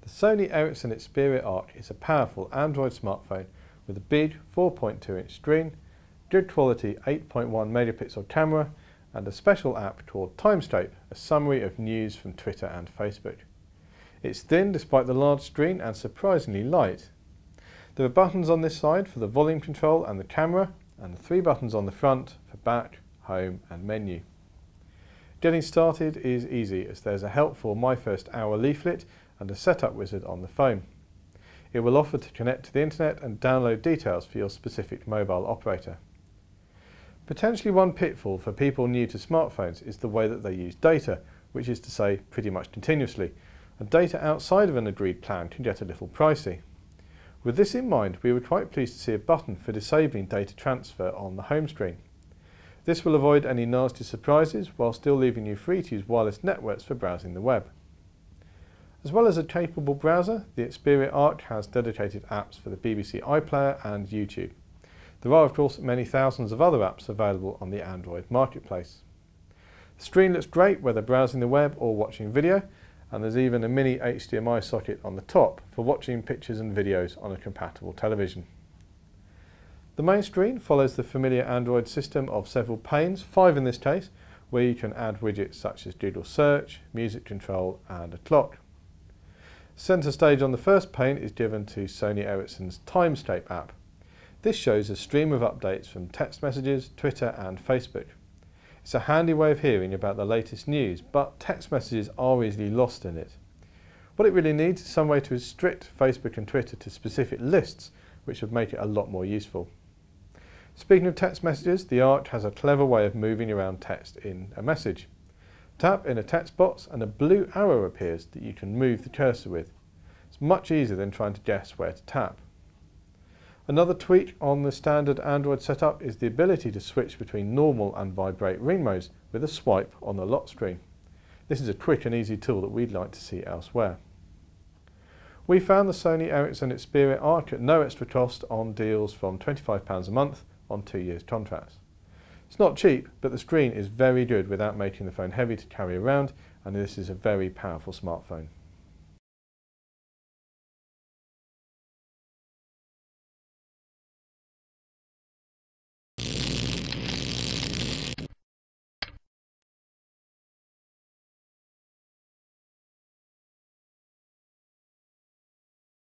The Sony Ericsson Xperia Arc is a powerful Android smartphone with a big 4.2-inch screen, good quality 8.1 megapixel camera and a special app called Timescape, a summary of news from Twitter and Facebook. It's thin despite the large screen and surprisingly light. There are buttons on this side for the volume control and the camera, and 3 buttons on the front for back, home and menu. Getting started is easy as there's a helpful My First Hour leaflet and a setup wizard on the phone. It will offer to connect to the internet and download details for your specific mobile operator. Potentially one pitfall for people new to smartphones is the way that they use data, which is to say pretty much continuously, and data outside of an agreed plan can get a little pricey. With this in mind, we were quite pleased to see a button for disabling data transfer on the home screen. This will avoid any nasty surprises while still leaving you free to use wireless networks for browsing the web. As well as a capable browser, the Xperia Arc has dedicated apps for the BBC iPlayer and YouTube. There are of course many thousands of other apps available on the Android marketplace. The screen looks great whether browsing the web or watching video, and there's even a mini HDMI socket on the top for watching pictures and videos on a compatible television. The main screen follows the familiar Android system of several panes, 5 in this case, where you can add widgets such as Google Search, music control and a clock. Centre stage on the first pane is given to Sony Ericsson's Timescape app. This shows a stream of updates from text messages, Twitter and Facebook. It's a handy way of hearing about the latest news, but text messages are easily lost in it. What it really needs is some way to restrict Facebook and Twitter to specific lists, which would make it a lot more useful. Speaking of text messages, the Arc has a clever way of moving around text in a message. Tap in a text box and a blue arrow appears that you can move the cursor with. It's much easier than trying to guess where to tap. Another tweak on the standard Android setup is the ability to switch between normal and vibrate ring modes with a swipe on the lock screen. This is a quick and easy tool that we'd like to see elsewhere. We found the Sony Ericsson Xperia Arc at no extra cost on deals from £25 a month on 2 years contracts. It's not cheap, but the screen is very good without making the phone heavy to carry around, and this is a very powerful smartphone.